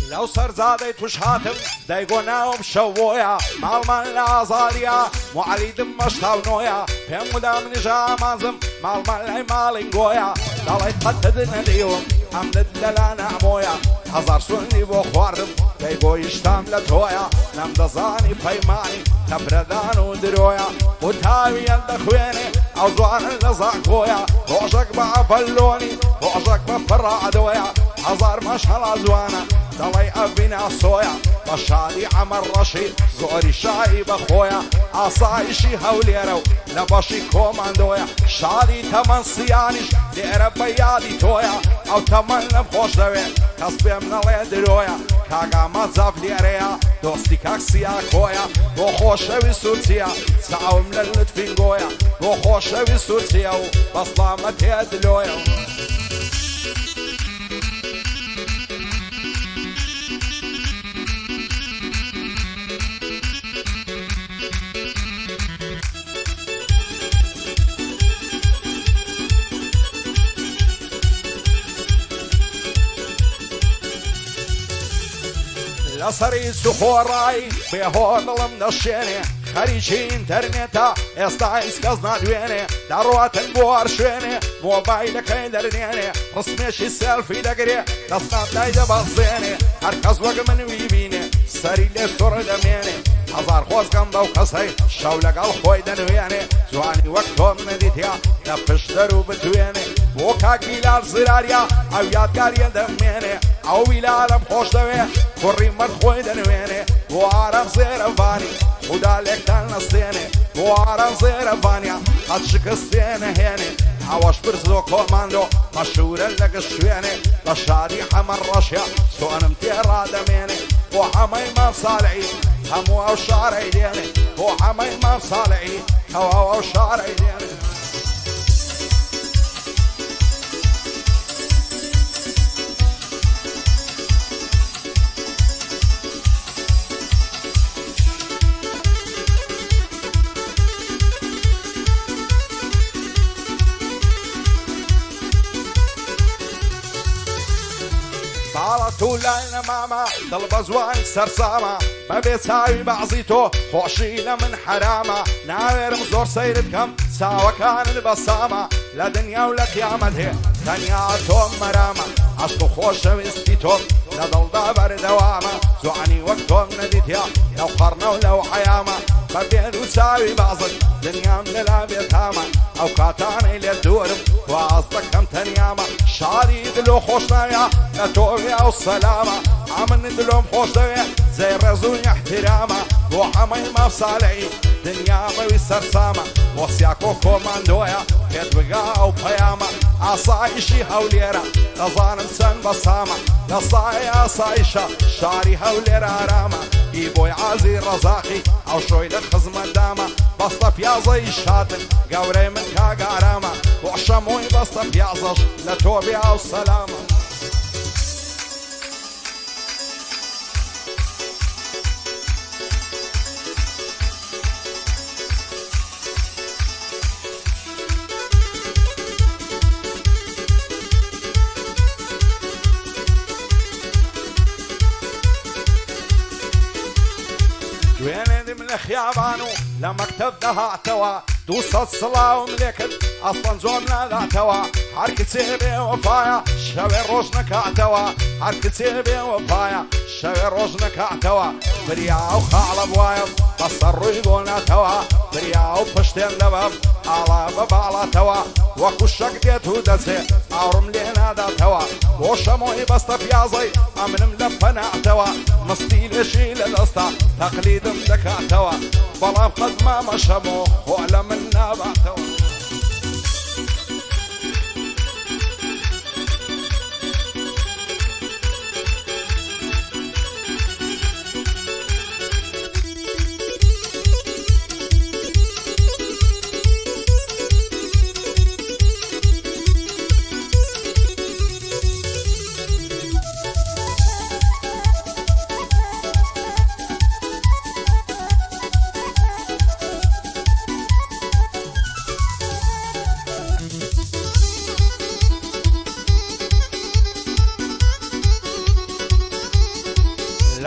لو سرزادي توش هاتم دايقونا وبشوويا مالمان لازاليا معريد مشتاونويا بهم ودام نجا مازم مالمان لاي مالنگويا دالي قتدنا اليوم حمد للانا عمويا هزار سوني بو خواردم دايقو يشتام لتويا نم دزاني بيماني تبردان ودرويا وتاوي الدخويني او زوان لزاكويا روشك بافلوني روشك بفرادويا هزار مشهل زوانا دلي أبينا صويا بشادي عمر رشيد زوري شاي بخويا عصايشي هوليرو لباشي كوماندويا شادي تمن صيانيش دير بيادي تويا او تمن لبخوش دوي كسبي من اليدرويا كاقا مزاف ليريا دوستي كاكسيا كويا بخوشوي سوتيا ساو من اللطفين قويا بخوشوي سوتيا بصلامة يدلويا لصري سخوراي بهود لمنشيني خريجي انترنتا استايس قصنا دويني دروات بورشيني موبايلك يدرنيني رسميشي سيلفي دقري دسنا دايدا بصيني هركز وق من ويبيني سري لي سور دميني هزار خوز قمضا وقصي شولق الخوي دنويني زواني وقتهم نديتيا نفش درو بتويني وكاكي لالزراريا او يادقاري دميني او ويلالم خوش دوي كوري مرخوي دنويني وعرم زيرفاني ودالك تنستيني وعرم زيرفانيا هتشكستيني هيني عواش برزو كوماندو مشهور اللقشويني لشادي حمر رشيا سوانم تيرا دميني وحمي ما صالعي همو او شعري ديني وحمي ما صالعي هوا او شعري ديني على طول لنا ماما ضل بزوان سرسامة ما بيساوي بعزيتو خوشينا من حرامة ناوير مزور سيرتكم ساوى كان البصامة لا دنيا ولا قيامة هي دنياتهم مرامة عشقو خوش ويستيتهم لضل دابر دوامة زوعني وقتهم نديتيا لو قرنا ولو حيامة ما بين وساوي بعضك دنيا من الابيتامة او كاتاني للدورم وعصدك كم تنيامة شادي دلو خوشنايا نتوبي او السلامة عمن دلوم خوش دوية زي الرزون احترامة وحمي ما بصالعي دنيا موي سرسامة وسياكو كوماندويا كدبقا او بيامة عصايشي هوليرا نظانم سن بصامة نصاي عصايشة شاري هوليرا رامة بوي عازي رزاقي او شوي لخزمة دامة بسطة بيازي شاتن قوري من كاقارامة وعشموي بسطة بيازش لتوبي او السلامة وين من خيابانو لمكتب دها اعتوى دوس الصلاة وملكت اصلا زومنا ذا توا حركتي بي وفايا شوي روشنك اعتوى حركتي بي وفايا شوي روشنك اعتوى بريا وخال بوايا بصروا يقولنا توا بريا وبشتين دباب على باب على توا وكشك ديتو دسي اورم لينا دا توا وشموي بسطة بيازي امن ملفنا اعتوى مستيل شيل الاسطى تقليد مدك اعتوى بلا قد ما مشمو وعلى منا بعتوى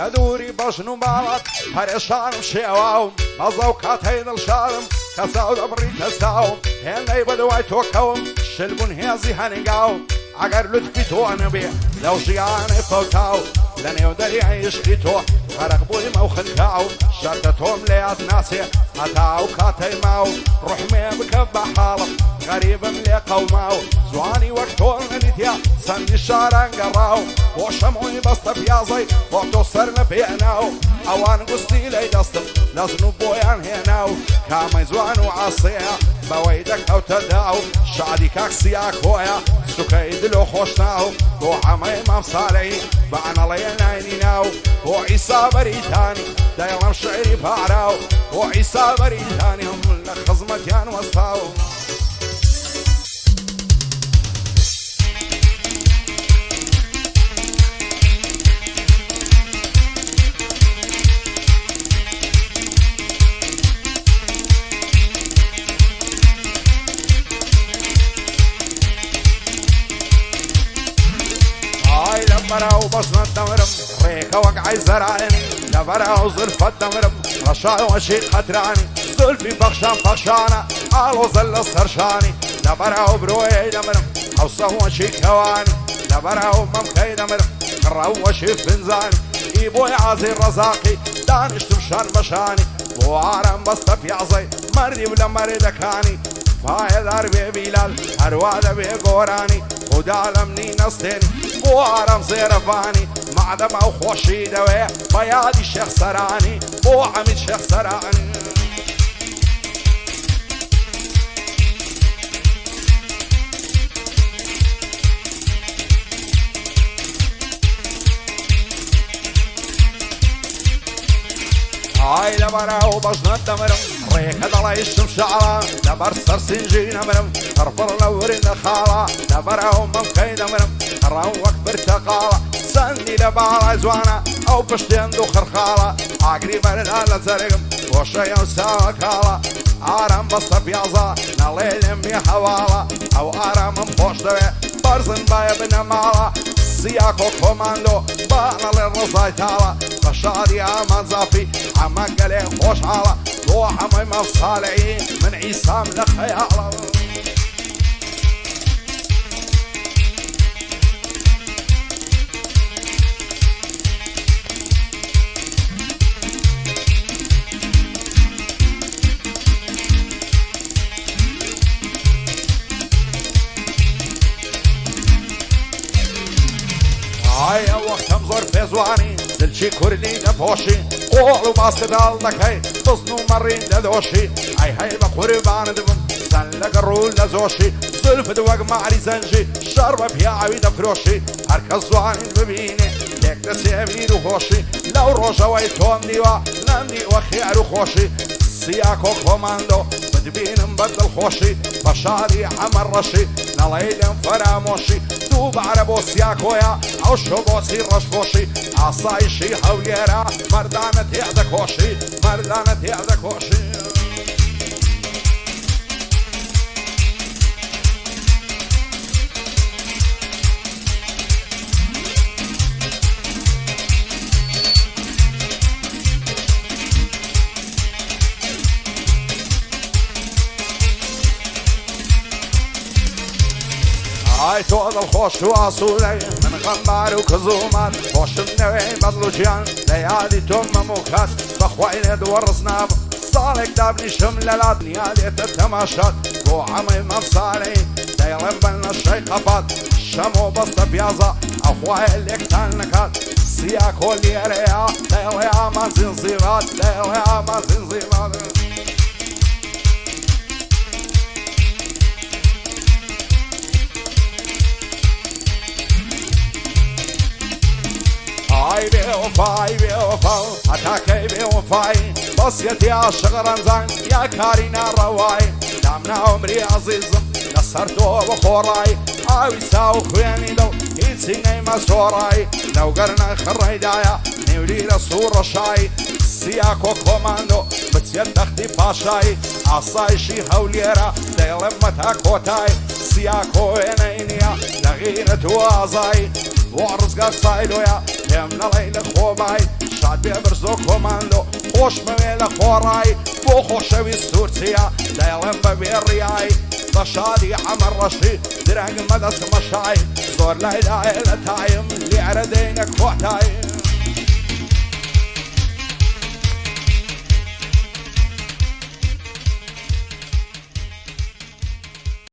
لدوري بجنو مالت پرشانم شیواوم مزاو کاتای دلشارم کساو دبری کساوم هنگی بدوای تو کوم شلبون هزی هنگاو اگر لطفی تو نبی لو جیان فوتاو لنیو دری عشقی تو غرق بوی موخن کاو شرطتهم لیاد ناسي هتاو كاتي ماو روح مي بكبع حالم غريب ملي قوماو زواني وقتون نتيا سندي الشارع قراو وشمعي بسط بيازي وقتو سرنا بيناو اوان قصدي لي دستم لازنو بويان هناو كامي زوان وعصيا بويدك او تداو شعدي كاكسياك هويا سكيد لو خوشناو بو عمي مصالي بعنا لينا ناو بو عيسى بريتاني دايلم شعري فاراو بو عيسى بريتاني هم خزمتيان وصفاو لبراو بصنا الدمرم ريكا وقعي زرعاني لبراو زلفة الدمرم رشاي وشي خطراني زلفي بخشان بخشانة عالو زل السرشاني لبراو بروي دمرم حوصة وشي كواني لبراو ممكي دمرم قراو وشي فنزاني ايبوي عازي الرزاقي دانش تمشان بشاني بو عارم بسطة بيعزي مردي ولا مردكاني فايد عربي بلال هرواد بي قوراني ودالمني نستني بو عرم زيرفاني معدم او خوشي دوي بيادي شيخ سراني بو عميد شيخ سراني هاي لبراو بجنا الدمرم ريكا دلايشم شعرا لبر سرسنجي نمرم ترفر لورين الخالة لبراو ممكي دمرم راو اكبر تقالة سندي لبارا زوانا او بشتين دو خرخالة عقري برنا لزرقم وشي وساوى كالة عرم بسطة بيازا ناليل امي حوالة او عرم مفوش دوي برزن بايا بنمالة سياكو كوماندو بانا للرزاي تالا بشاري امان زافي عمك قلي خوش عالا لو عمي مفصالعين من عيسام لخيالا هاي وقت مزور فيزواني زلشي كردي دفوشي قولوا باسكتال دكاي تصنو مرين ددوشي هاي بقربان دبم سلق الرول دزوشي زلف دوق معلي زنجي شربة بيا عبيد فروشي هركز زواني ببيني ليك تسيبي روخوشي لو روشا ويتون ديوا نمني وخيارو خوشي سياكو كوماندو بدبين مبدل خوشي بشاري عمر رشي نلايلم فراموشي دوب عربو سياكويا او شبوسي رشبوشي عصايشي حوليرا مردانة يعدك خوشي مردانة يعدك خوشي هاي تقضى الخوش واصولي من غمار وكزومات خوش النوعين بدلو جيان ليالي تم موكات بخوين دور صناب صالك دابني شمللات نيالي التماشات بو عمي مفصالي دايلن بلنا الشي خفات شمو بسط بيازا اخوائي اللي اكتالنكات سياكو اللي يريا دايلي عمان زنزيبات دايلي عمان زنزيبات هاي بيوفاي بيوفاو هتاكي بيوفاي بصيتي يا شغرنزان يا كارينا رواي دامنا عمري عزيزم نصرتو بخوراي عاوي ساو خواني لو يتسيني مسوراي لو قرنا خري دايا نولي لصور شاي سياكو كوماندو بتسيد تختي باشاي عصاي شي هوليرا ديلمتها كوتاي سياكو ينينيا لغيرة وازاي وعرز قصايلو يا يمنا ليل خوباي کۆماندۆ کۆماندۆ خۆشمەوێ لە خۆڕایی بۆ خۆشەوی سوورچیا دەیڵێم بە بێڕیایی بە شادی حەمە ڕەشی درەنگ مەدەست مەشای زۆر لایدایە لە تایم لێرە دێنە کۆتایی